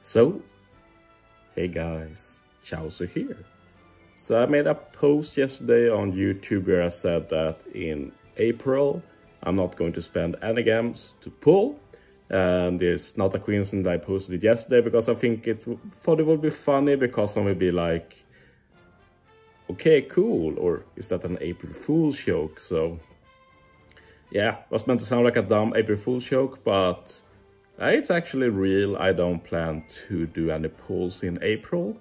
So, hey guys, Chauzu here. So I made a post yesterday on YouTube where I said that in April I'm not going to spend any games to pull. And it's not a coincidence I posted it yesterday because I thought it would be funny because someone would be like, okay, cool, or is that an April Fool's joke? So yeah, it was meant to sound like a dumb April Fool's joke, but it's actually real. I don't plan to do any pulls in April.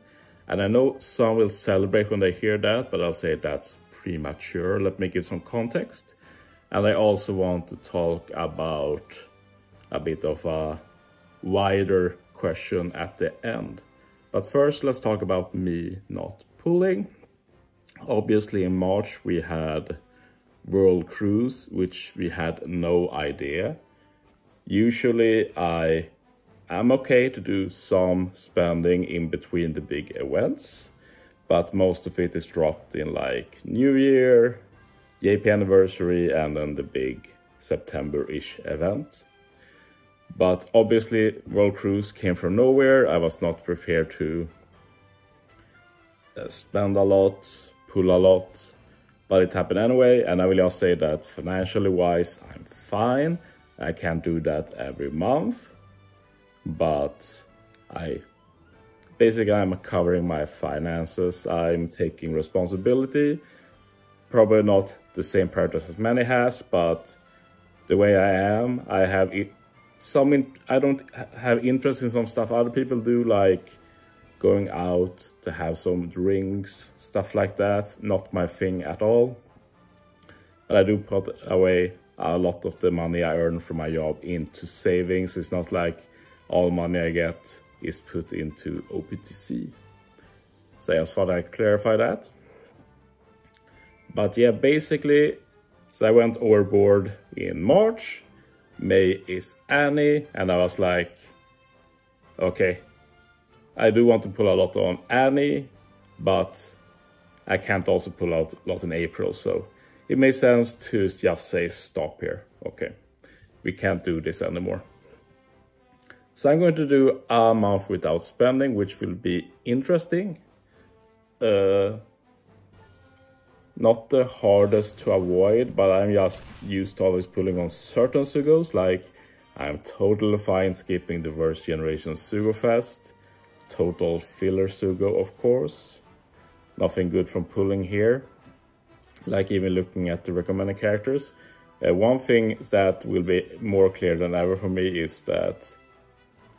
And I know some will celebrate when they hear that, but I'll say that's premature. Let me give some context. And I also want to talk about a bit of a wider question at the end. But first, let's talk about me not pulling. Obviously, in March, we had World Cruise, which we had no idea. Usually, I am okay to do some spending in between the big events, but most of it is dropped in like New Year, JP anniversary, and then the big September-ish event. But obviously, World Cruise came from nowhere. I was not prepared to spend a lot, pull a lot, but it happened anyway. And I will just say that financially wise, I'm fine. I can't do that every month, but I'm covering my finances. I'm taking responsibility. Probably not the same purpose as many has, but the way I am, I don't have interest in some stuff other people do, like going out to have some drinks, stuff like that. Not my thing at all. But I do put away a lot of the money I earn from my job into savings. It's not like all money I get is put into OPTC. So I just thought I'd clarify that. But yeah, basically, so I went overboard in March. May is Annie, and I was like, okay, I do want to pull a lot on Annie, but I can't also pull out a lot in April, so it makes sense to just say stop here. Okay, we can't do this anymore. So I'm going to do a month without spending, which will be interesting. Not the hardest to avoid, but I'm just used to always pulling on certain Sugos. Like, I'm totally fine skipping the first generation Sugo Fest. Total filler Sugo, of course. Nothing good from pulling here. Like, even looking at the recommended characters. One thing that will be more clear than ever for me is that,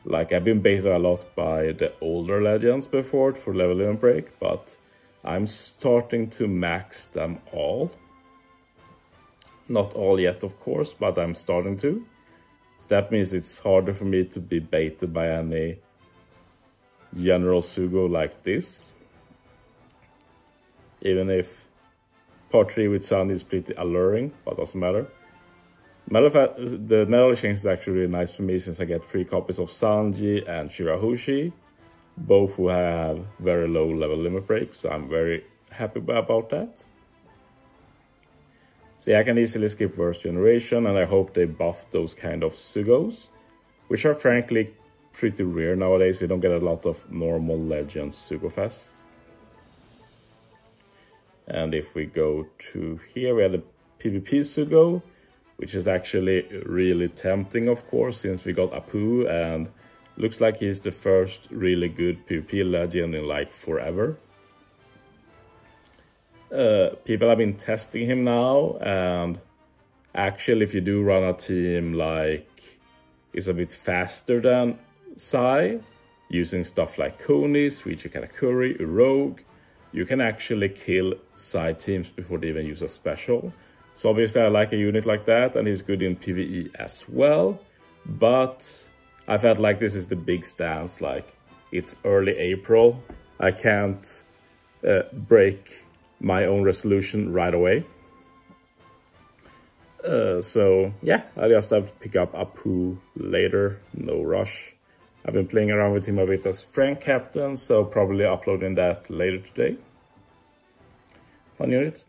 like, I've been baited a lot by the older legends before for level limit break, but I'm starting to max them all. Not all yet, of course, but I'm starting to. So that means it's harder for me to be baited by any general Sugo like this. Even if part 3 with Sun is pretty alluring, but doesn't matter. Matter of fact, the medal change is actually really nice for me since I get 3 copies of Sanji and Shirahoshi, both who have very low level limit break, so I'm very happy about that. So yeah, I can easily skip first generation, and I hope they buff those kind of Sugos, which are frankly pretty rare nowadays. We don't get a lot of normal Legends Sugo Fest. And if we go to here, we have the PvP Sugo, which is actually really tempting, of course, since we got Apu, and looks like he's the first really good PvP legend in like forever. People have been testing him now, and actually if you do run a team like is a bit faster than Sai, using stuff like Koni, Suichi Katakuri, Rogue, you can actually kill Sai teams before they even use a special. So obviously I like a unit like that, and he's good in PvE as well, but I felt like this is the big stance, like it's early April. I can't break my own resolution right away. So yeah, I just have to pick up Apu later, no rush. I've been playing around with him a bit as Frank Captain, so probably uploading that later today. Fun unit.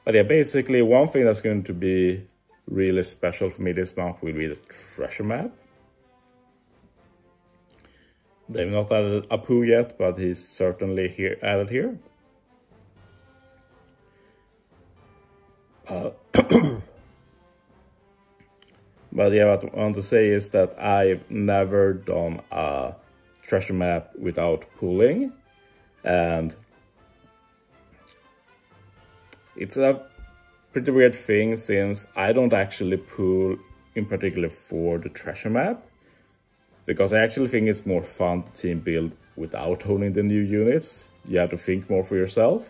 But yeah, basically one thing that's going to be really special for me this month will be the treasure map. They've not added Apu yet, but he's certainly added here. But yeah, what I want to say is that I've never done a treasure map without pooling, and it's a pretty weird thing since I don't actually pool in particular for the treasure map, because I actually think it's more fun to team build without owning the new units. You have to think more for yourself.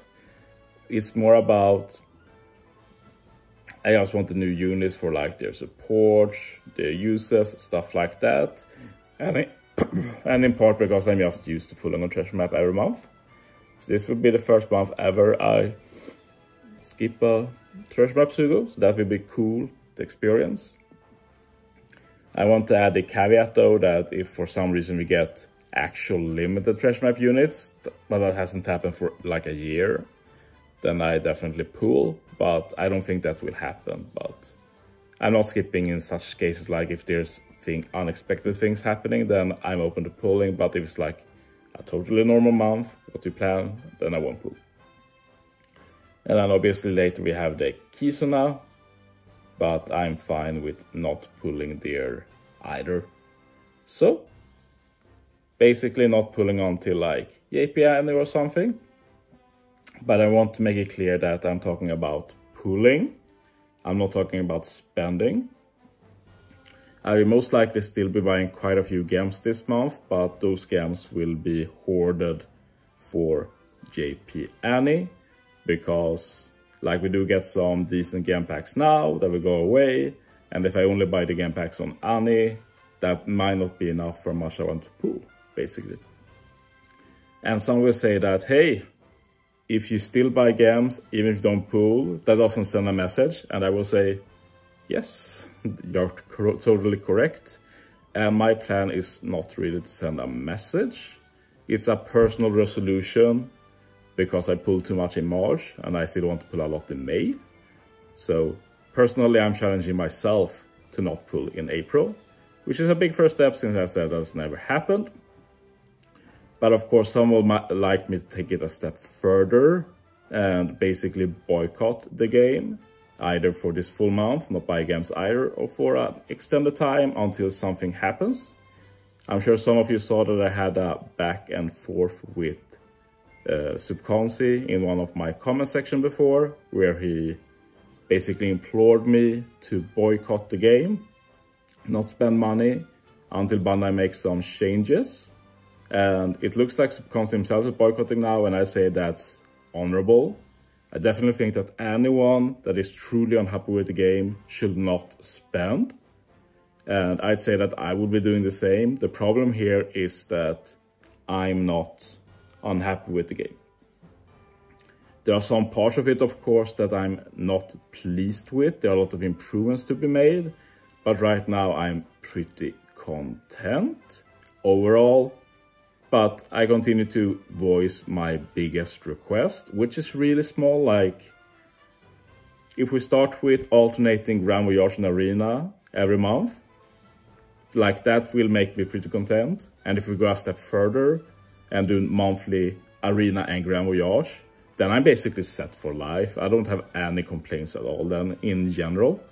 It's more about, I just want the new units for like their support, their uses, stuff like that. And in part because I'm just used to pulling on treasure map every month. So this will be the first month ever I skip a treasure map Chauzu, so that will be cool to experience. I want to add a caveat though, that if for some reason we get actual limited treasure map units, but that hasn't happened for like a year, then I definitely pool, but I don't think that will happen. But I'm not skipping in such cases, like if there's unexpected things happening, then I'm open to pooling. But if it's like a totally normal month, what you plan, then I won't pool. And then obviously later we have the Chauzu, but I'm fine with not pulling there either. So basically not pulling until like API or something. But I want to make it clear that I'm talking about pooling. I'm not talking about spending. I will most likely still be buying quite a few gems this month, but those gems will be hoarded for JP Annie, because like we do get some decent gem packs now that will go away, and if I only buy the gem packs on Annie, that might not be enough for how much I want to pool, basically. And some will say that, hey, if you still buy gems, even if you don't pool, that doesn't send a message. And I will say, yes, you're totally correct. And my plan is not really to send a message. It's a personal resolution, because I pulled too much in March and I still want to pull a lot in May. So personally, I'm challenging myself to not pull in April, which is a big first step since I said that's never happened. But of course, some will like me to take it a step further and basically boycott the game, either for this full month, not buy games either, or for an extended time until something happens. I'm sure some of you saw that I had a back and forth with Subconsci in one of my comment section before, where he basically implored me to boycott the game, not spend money until Bandai makes some changes. And it looks like Subconsci himself is boycotting now, and I say that's honorable. I definitely think that anyone that is truly unhappy with the game should not spend. And I'd say that I would be doing the same. The problem here is that I'm not unhappy with the game. There are some parts of it, of course, that I'm not pleased with. There are a lot of improvements to be made, but right now I'm pretty content overall. But I continue to voice my biggest request, which is really small. Like, if we start with alternating Grand Voyage and Arena every month, like that will make me pretty content. And if we go a step further and do monthly Arena and Grand Voyage, then I'm basically set for life. I don't have any complaints at all then in general.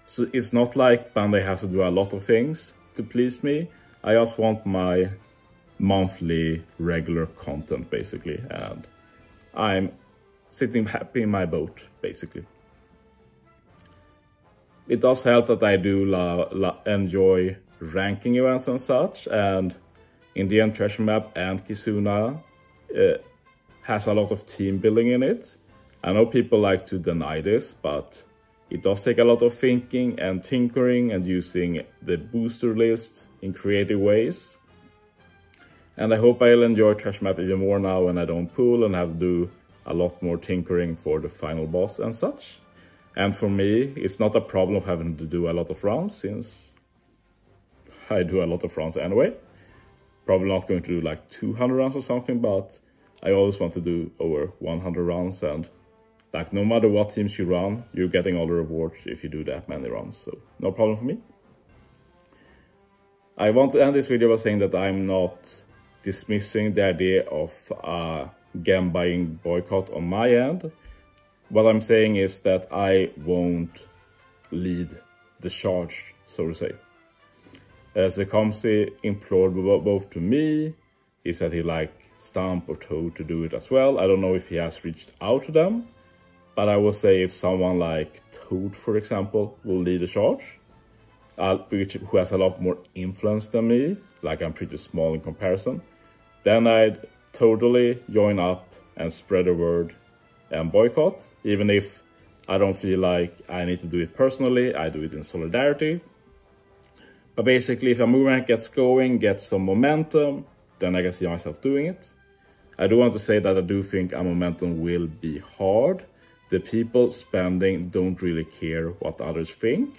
So it's not like Bandai has to do a lot of things to please me. I just want my monthly regular content basically, and I'm sitting happy in my boat basically. It does help that I do enjoy ranking events and such, and in the end Treasure Map and Chauzu has a lot of team building in it. I know people like to deny this, but it does take a lot of thinking and tinkering and using the booster list in creative ways. And I hope I'll enjoy Treasure Map even more now when I don't pool and have to do a lot more tinkering for the final boss and such. And for me, it's not a problem of having to do a lot of runs, since I do a lot of runs anyway. Probably not going to do like 200 runs or something, but I always want to do over 100 runs, and like no matter what teams you run, you're getting all the rewards if you do that many runs, so no problem for me. I want to end this video by saying that I'm not dismissing the idea of game buying boycott on my end. What I'm saying is that I won't lead the charge, so to say. As the Chauzu implored both to me, he said he liked Stump or Toad to do it as well. I don't know if he has reached out to them, but I will say if someone like Toad, for example, will lead the charge, who has a lot more influence than me, like I'm pretty small in comparison, then I'd totally join up and spread the word and boycott. Even if I don't feel like I need to do it personally, I do it in solidarity. But basically, if a movement gets going, gets some momentum, then I can see myself doing it. I do want to say that I do think a momentum will be hard. The people spending don't really care what others think.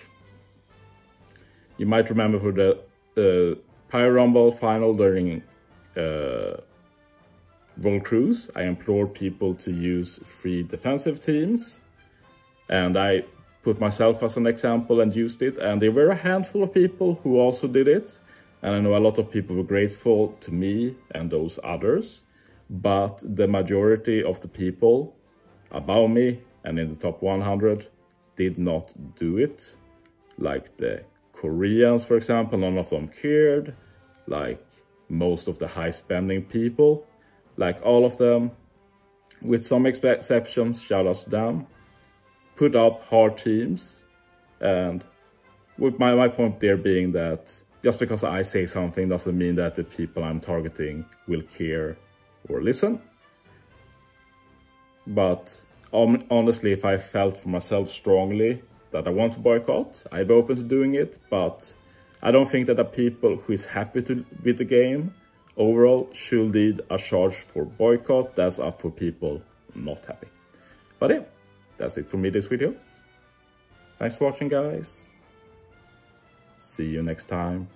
You might remember for the Pyro Rumble final during World Cruise, I implored people to use free defensive teams. And I put myself as an example and used it. And there were a handful of people who also did it. And I know a lot of people were grateful to me and those others. But the majority of the people above me and in the top 100 did not do it. Like the Koreans, for example, none of them cared. Like most of the high spending people, like all of them, with some exceptions, shout outs to them, put up hard teams. And with my point there being that just because I say something doesn't mean that the people I'm targeting will care or listen. But honestly, if I felt for myself strongly that I want to boycott, I'd be open to doing it. But I don't think that the people who is happy with the game overall should lead a charge for boycott. That's up for people not happy. But yeah, that's it for me this video. Thanks for watching, guys. See you next time.